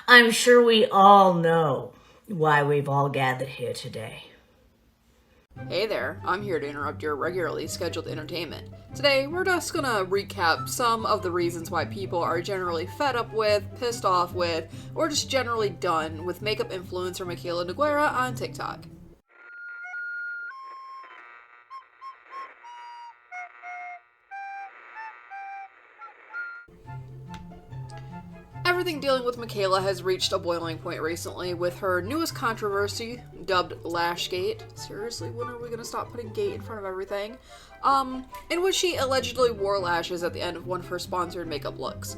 I'm sure we all know why we've all gathered here today. Hey there, I'm here to interrupt your regularly scheduled entertainment. Today, we're just gonna recap some of the reasons why people are generally fed up with, pissed off with, or just generally done with makeup influencer Mikayla Nogueira on TikTok. Everything dealing with Mikayla has reached a boiling point recently with her newest controversy, dubbed LashGate. Seriously, when are we gonna stop putting gate in front of everything? In which she allegedly wore lashes at the end of one of her sponsored makeup looks.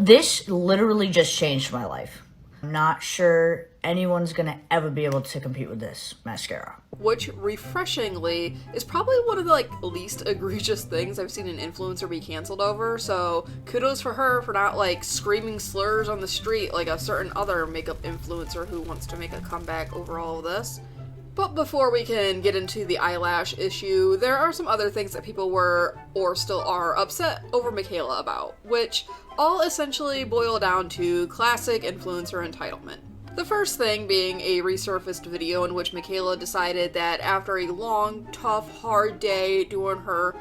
This literally just changed my life. I'm not sure anyone's gonna ever be able to compete with this mascara. Which, refreshingly, is probably one of the, least egregious things I've seen an influencer be canceled over, so kudos for her for not, screaming slurs on the street like a certain other makeup influencer who wants to make a comeback over all of this. But before we can get into the eyelash issue, there are some other things that people were, or still are, upset over Mikayla about, which all essentially boil down to classic influencer entitlement. The first thing being a resurfaced video in which Mikayla decided that after a long, tough, hard day doing her,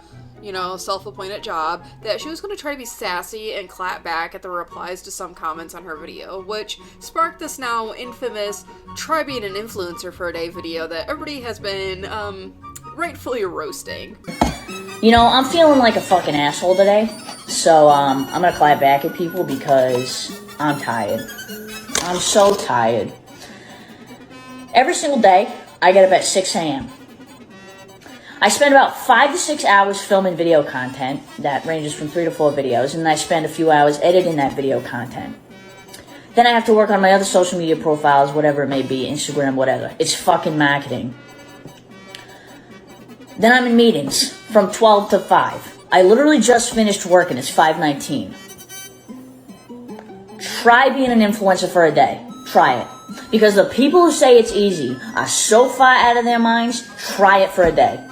self-appointed job, that she was going to try to be sassy and clap back at the replies to some comments on her video, which sparked this now infamous try being an influencer for a day video that everybody has been, rightfully roasting. I'm feeling like a fucking asshole today, so I'm gonna clap back at people because I'm tired. I'm so tired. Every single day, I get up at 6 a.m. I spend about 5 to 6 hours filming video content that ranges from 3 to 4 videos, and then I spend a few hours editing that video content. Then I have to work on my other social media profiles, whatever it may be, Instagram, whatever. It's fucking marketing. Then I'm in meetings from 12 to 5. I literally just finished work and it's 5:19. Try being an influencer for a day. Try it. Because the people who say it's easy are so far out of their minds, try it for a day.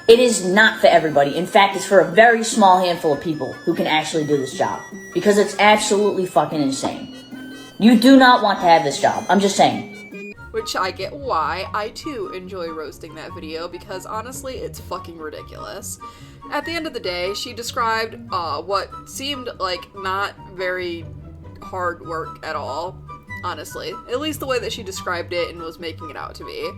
It is not for everybody. In fact, it's for a very small handful of people who can actually do this job. Because it's absolutely fucking insane. You do not want to have this job. I'm just saying. Which I get why. I too enjoy roasting that video because honestly, it's fucking ridiculous. At the end of the day, she described what seemed like not very hard work at all, honestly. At least the way that she described it and was making it out to be.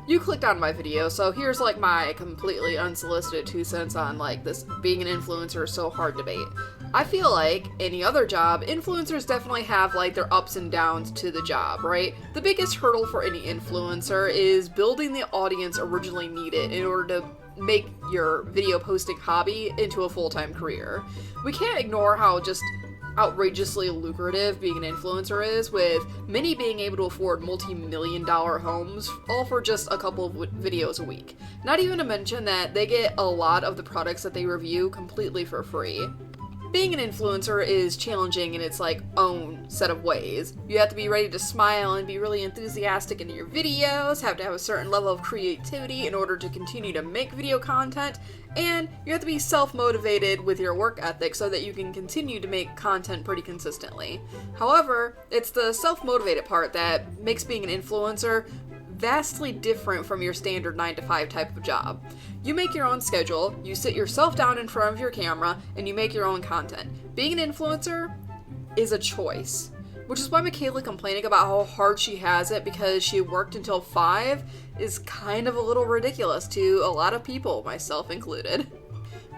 You clicked on my video, so here's my completely unsolicited 2 cents on this being an influencer is so hard debate. I feel like any other job, influencers definitely have their ups and downs to the job, right? The biggest hurdle for any influencer is building the audience originally needed in order to make your video posting hobby into a full-time career. We can't ignore how just outrageously lucrative being an influencer is, with many being able to afford multi-million-dollar homes, all for just a couple of videos a week. Not even to mention that they get a lot of the products that they review completely for free. Being an influencer is challenging in its own set of ways. You have to be ready to smile and be really enthusiastic in your videos, have to have a certain level of creativity in order to continue to make video content, and you have to be self-motivated with your work ethic so that you can continue to make content pretty consistently. However, it's the self-motivated part that makes being an influencer vastly different from your standard 9-to-5 type of job. You make your own schedule, you sit yourself down in front of your camera, and you make your own content. Being an influencer is a choice, which is why Mikayla complaining about how hard she has it because she worked until 5 is kind of a little ridiculous to a lot of people, myself included.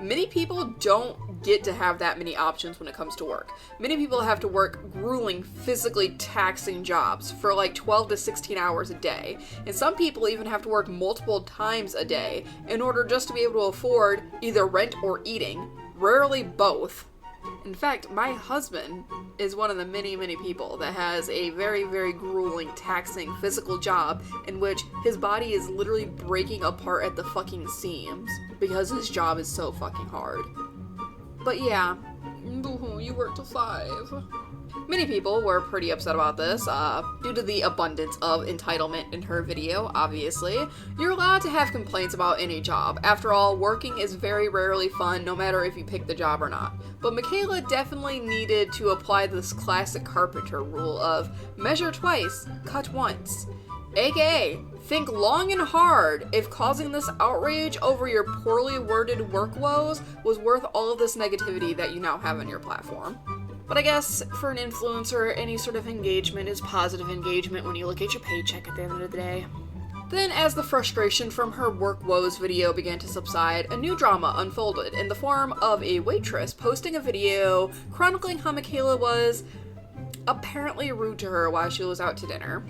Many people don't get to have that many options when it comes to work. Many people have to work grueling, physically taxing jobs for 12 to 16 hours a day. And some people even have to work multiple times a day in order just to be able to afford either rent or eating, rarely both. In fact, my husband is one of the many, many people that has a very, very grueling, taxing physical job in which his body is literally breaking apart at the fucking seams because his job is so fucking hard. But yeah, you work till 5. Many people were pretty upset about this, due to the abundance of entitlement in her video, obviously. You're allowed to have complaints about any job. After all, working is very rarely fun, no matter if you pick the job or not. But Mikayla definitely needed to apply this classic carpenter rule of measure twice, cut once. AKA, think long and hard if causing this outrage over your poorly worded work woes was worth all of this negativity that you now have on your platform. But I guess for an influencer, any sort of engagement is positive engagement when you look at your paycheck at the end of the day. Then, as the frustration from her work woes video began to subside, a new drama unfolded in the form of a waitress posting a video chronicling how Mikayla was apparently rude to her while she was out to dinner.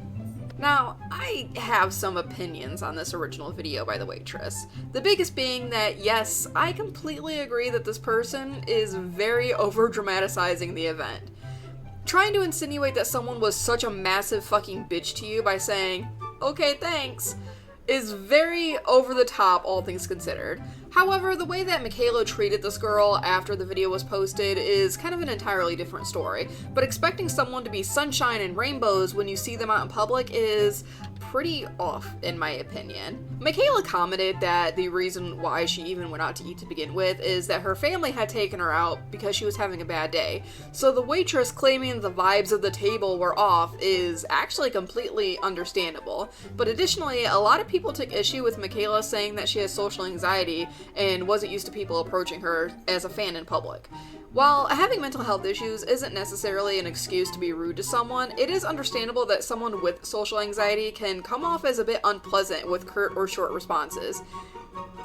Now, I have some opinions on this original video by the waitress. The biggest being that, yes, I completely agree that this person is very over-dramatizing the event. Trying to insinuate that someone was such a massive fucking bitch to you by saying, okay, thanks, is very over the top, all things considered. However, the way that Mikayla treated this girl after the video was posted is kind of an entirely different story, but expecting someone to be sunshine and rainbows when you see them out in public is pretty off, in my opinion. Mikayla commented that the reason why she even went out to eat to begin with is that her family had taken her out because she was having a bad day. So the waitress claiming the vibes of the table were off is actually completely understandable. But additionally, a lot of people took issue with Mikayla saying that she has social anxiety and wasn't used to people approaching her as a fan in public. While having mental health issues isn't necessarily an excuse to be rude to someone, it is understandable that someone with social anxiety can come off as a bit unpleasant with curt or short responses.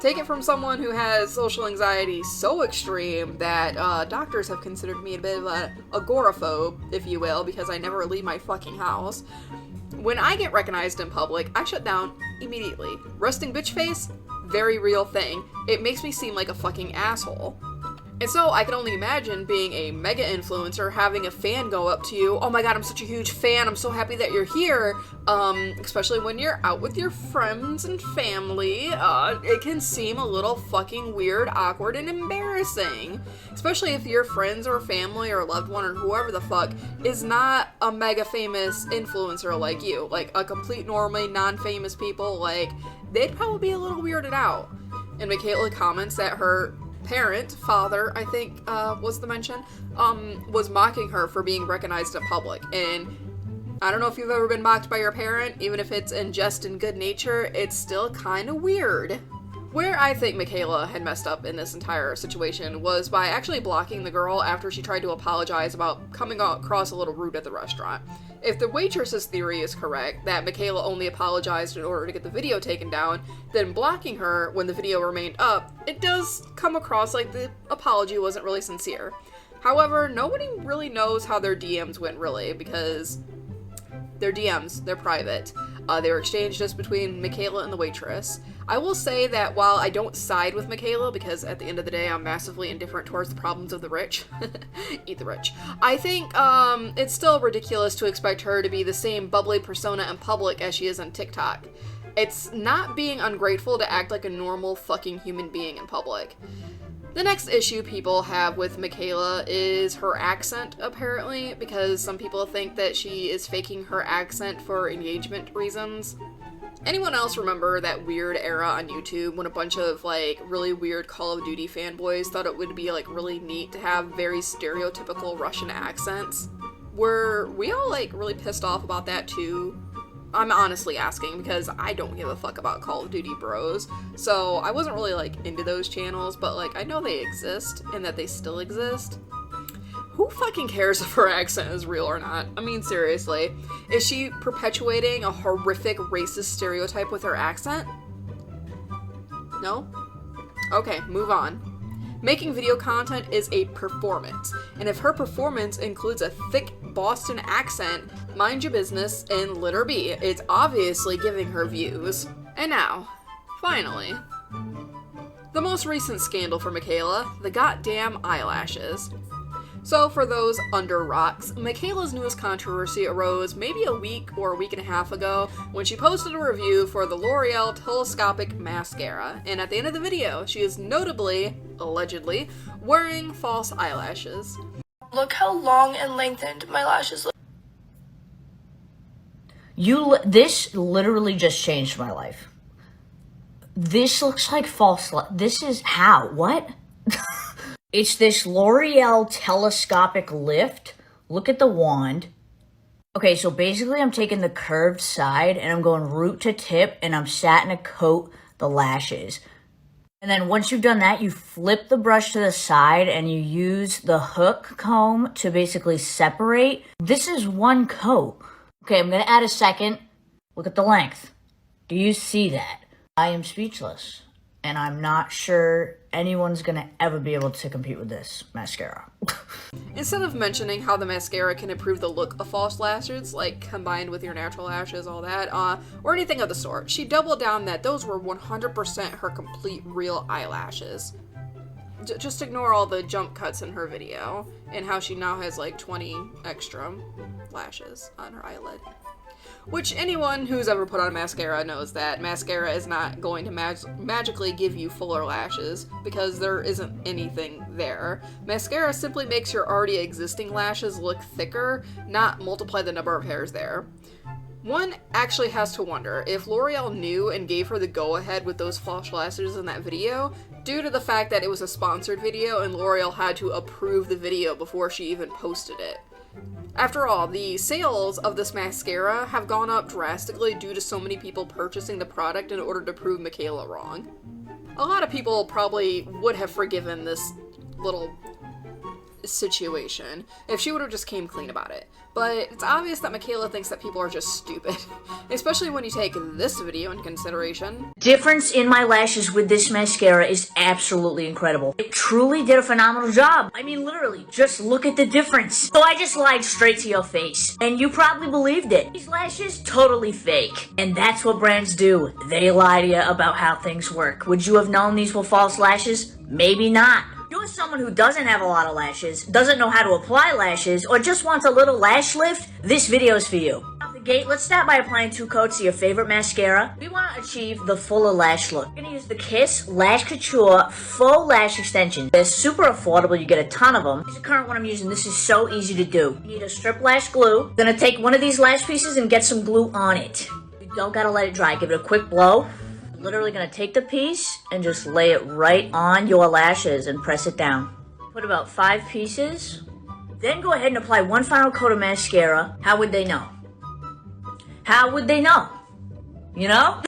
Take it from someone who has social anxiety so extreme that doctors have considered me a bit of an agoraphobe, if you will, because I never leave my fucking house. When I get recognized in public, I shut down immediately. Resting bitch face? Very real thing. It makes me seem like a fucking asshole. And so I can only imagine being a mega influencer, having a fan go up to you, oh my god, I'm such a huge fan, I'm so happy that you're here, especially when you're out with your friends and family, it can seem a little fucking weird, awkward, and embarrassing. Especially if your friends or family or loved one or whoever the fuck is not a mega famous influencer like you. Like, a complete normally non-famous people, like, they'd probably be a little weirded out. And Mikayla comments that her father, I think, was the mention, was mocking her for being recognized in public. And I don't know if you've ever been mocked by your parent, even if it's in jest and good nature, it's still kind of weird. Where I think Mikayla had messed up in this entire situation was by actually blocking the girl after she tried to apologize about coming across a little rude at the restaurant. If the waitress's theory is correct, that Mikayla only apologized in order to get the video taken down, then blocking her when the video remained up, it does come across like the apology wasn't really sincere. However, nobody really knows how their DMs went really, because they're DMs, they're private. They were exchanged just between Mikayla and the waitress. I will say that while I don't side with Mikayla, because at the end of the day I'm massively indifferent towards the problems of the rich, eat the rich, I think it's still ridiculous to expect her to be the same bubbly persona in public as she is on TikTok. It's not being ungrateful to act like a normal fucking human being in public. The next issue people have with Mikayla is her accent, apparently, because some people think that she is faking her accent for engagement reasons. Anyone else remember that weird era on YouTube when a bunch of, like, really weird Call of Duty fanboys thought it would be, like, really neat to have very stereotypical Russian accents? Were we all, like, really pissed off about that too? I'm honestly asking because I don't give a fuck about Call of Duty bros, so I wasn't really, like, into those channels, but, like, I know they exist and that they still exist. Who fucking cares if her accent is real or not? I mean, seriously. Is she perpetuating a horrific racist stereotype with her accent? No? Okay, move on. Making video content is a performance, and if her performance includes a thick Boston accent, mind your business and let her be. It's obviously giving her views. And now, finally, the most recent scandal for Mikayla, the goddamn eyelashes. So for those under rocks, Mikayla's newest controversy arose maybe a week or a week and a half ago when she posted a review for the L'Oreal telescopic mascara, and at the end of the video, she is notably, allegedly, wearing false eyelashes. Look how long and lengthened my lashes look. This literally just changed my life. This looks like this is how? What? It's this L'Oreal telescopic lift. Look at the wand. Okay, so basically I'm taking the curved side and I'm going root to tip and I'm satin to coat the lashes. And then once you've done that, you flip the brush to the side and you use the hook comb to basically separate. This is one coat. Okay, I'm gonna add a second. Look at the length. Do you see that? I am speechless. And I'm not sure anyone's gonna ever be able to compete with this mascara. Instead of mentioning how the mascara can improve the look of false lashes, like combined with your natural lashes, all that, or anything of the sort, she doubled down that those were 100% her complete real eyelashes. Just ignore all the jump cuts in her video, and how she now has like 20 extra lashes on her eyelid. Which anyone who's ever put on mascara knows that mascara is not going to magically give you fuller lashes, because there isn't anything there. Mascara simply makes your already existing lashes look thicker, not multiply the number of hairs there. One actually has to wonder if L'Oreal knew and gave her the go-ahead with those false lashes in that video, due to the fact that it was a sponsored video and L'Oreal had to approve the video before she even posted it. After all, the sales of this mascara have gone up drastically due to so many people purchasing the product in order to prove Mikayla wrong. A lot of people probably would have forgiven this little situation if she would have just came clean about it. But it's obvious that Mikayla thinks that people are just stupid, especially when you take this video into consideration. Difference in my lashes with this mascara is absolutely incredible. It truly did a phenomenal job. I mean, literally, just look at the difference. So I just lied straight to your face, and you probably believed it. These lashes, totally fake. And that's what brands do. They lie to you about how things work. Would you have known these were false lashes? Maybe not. You're someone who doesn't have a lot of lashes, doesn't know how to apply lashes, or just wants a little lash lift, this video is for you. Out the gate, let's start by applying 2 coats of your favorite mascara. We want to achieve the fuller lash look. We're going to use the Kiss Lash Couture Faux Lash Extensions. They're super affordable, you get a ton of them. This is the current one I'm using, this is so easy to do. You need a strip lash glue. Gonna take one of these lash pieces and get some glue on it. You don't gotta let it dry, give it a quick blow. Literally gonna take the piece and just lay it right on your lashes and press it down. Put about 5 pieces. Then go ahead and apply 1 final coat of mascara. How would they know? How would they know? You know?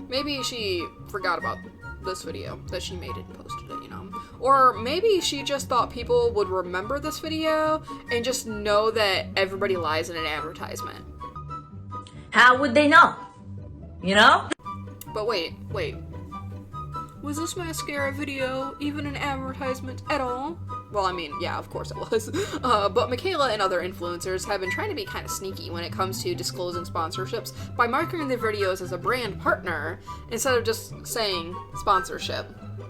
Maybe she forgot about this video that she made and posted it, you know? Or maybe she just thought people would remember this video and just know that everybody lies in an advertisement. How would they know? You know? But wait. Was this mascara video even an advertisement at all? Well, I mean, yeah, of course it was. But Mikayla and other influencers have been trying to be kind of sneaky when it comes to disclosing sponsorships by marketing their videos as a brand partner instead of just saying sponsorship.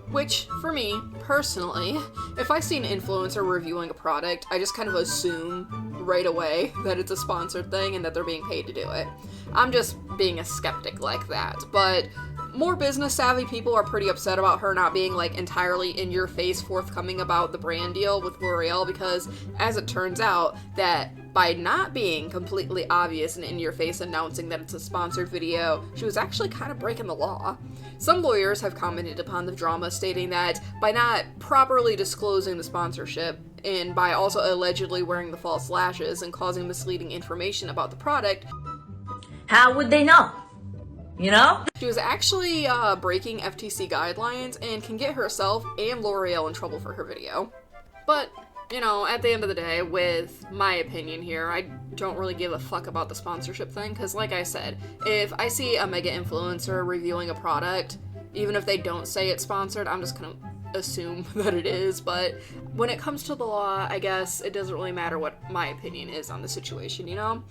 Which, for me, personally, if I see an influencer reviewing a product, I just kind of assume right away that it's a sponsored thing and that they're being paid to do it. I'm just being a skeptic like that, but more business savvy people are pretty upset about her not being like entirely in your face forthcoming about the brand deal with L'Oreal, because as it turns out that by not being completely obvious and in your face announcing that it's a sponsored video, she was actually kind of breaking the law. Some lawyers have commented upon the drama, stating that by not properly disclosing the sponsorship and by also allegedly wearing the false lashes and causing misleading information about the product, how would they know? You know? She was actually breaking FTC guidelines and can get herself and L'Oreal in trouble for her video. But, you know, at the end of the day, with my opinion here, I don't really give a fuck about the sponsorship thing, because like I said, if I see a mega influencer reviewing a product, even if they don't say it's sponsored, I'm just gonna assume that it is. But when it comes to the law, I guess it doesn't really matter what my opinion is on the situation, you know?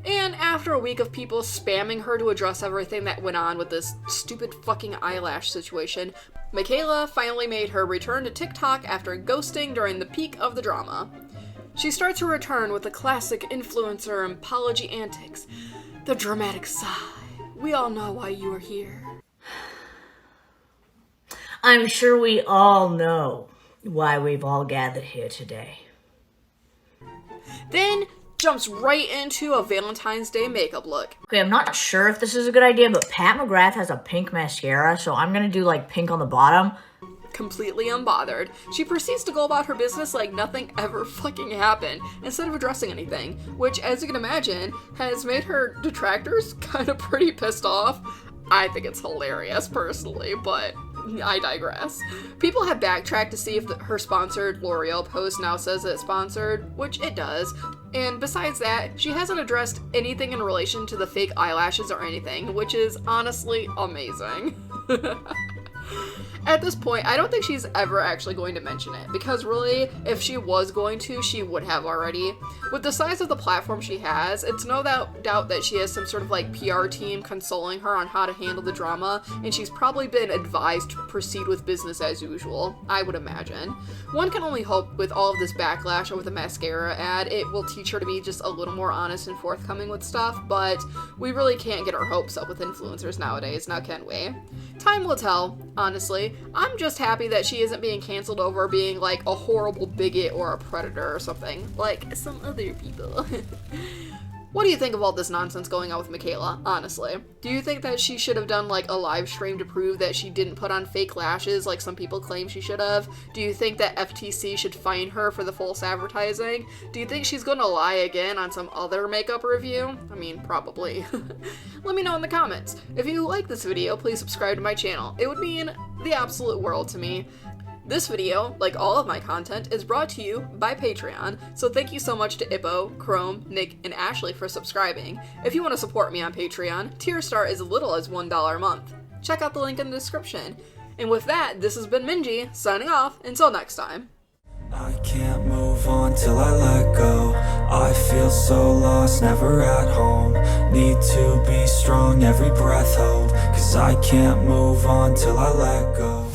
And after a week of people spamming her to address everything that went on with this stupid fucking eyelash situation, Mikayla finally made her return to TikTok after ghosting during the peak of the drama. She starts her return with the classic influencer apology antics, the dramatic sigh. We all know why you are here. I'm sure we all know why we've all gathered here today. Then jumps right into a Valentine's Day makeup look. Okay, I'm not sure if this is a good idea, but Pat McGrath has a pink mascara, so I'm gonna do like pink on the bottom. Completely unbothered, she proceeds to go about her business like nothing ever fucking happened, instead of addressing anything, which, as you can imagine, has made her detractors kind of pretty pissed off. I think it's hilarious, personally, but I digress. People have backtracked to see if her sponsored L'Oreal post now says it's sponsored, which it does. And besides that, she hasn't addressed anything in relation to the fake eyelashes or anything, which is honestly amazing. At this point, I don't think she's ever actually going to mention it, because really, if she was going to, she would have already. With the size of the platform she has, it's no doubt that she has some sort of like PR team consoling her on how to handle the drama, and she's probably been advised to proceed with business as usual, I would imagine. One can only hope with all of this backlash over the mascara ad, it will teach her to be just a little more honest and forthcoming with stuff, but we really can't get our hopes up with influencers nowadays, now can we? Time will tell, honestly. I'm just happy that she isn't being canceled over being like a horrible bigot or a predator or something, like some other people. What do you think of all this nonsense going on with Mikayla, honestly? Do you think that she should have done like a live stream to prove that she didn't put on fake lashes like some people claim she should have? Do you think that FTC should fine her for the false advertising? Do you think she's gonna lie again on some other makeup review? I mean, probably. Let me know in the comments. If you like this video, please subscribe to my channel. It would mean the absolute world to me. This video, like all of my content, is brought to you by Patreon, so thank you so much to Ippo, Chrome, Nick, and Ashley for subscribing. If you want to support me on Patreon, tier start is as little as $1 a month. Check out the link in the description. And with that, this has been Minji, signing off, until next time. I can't move on till I let go. I feel so lost, never at home. Need to be strong, every breath hold. 'Cause I can't move on till I let go.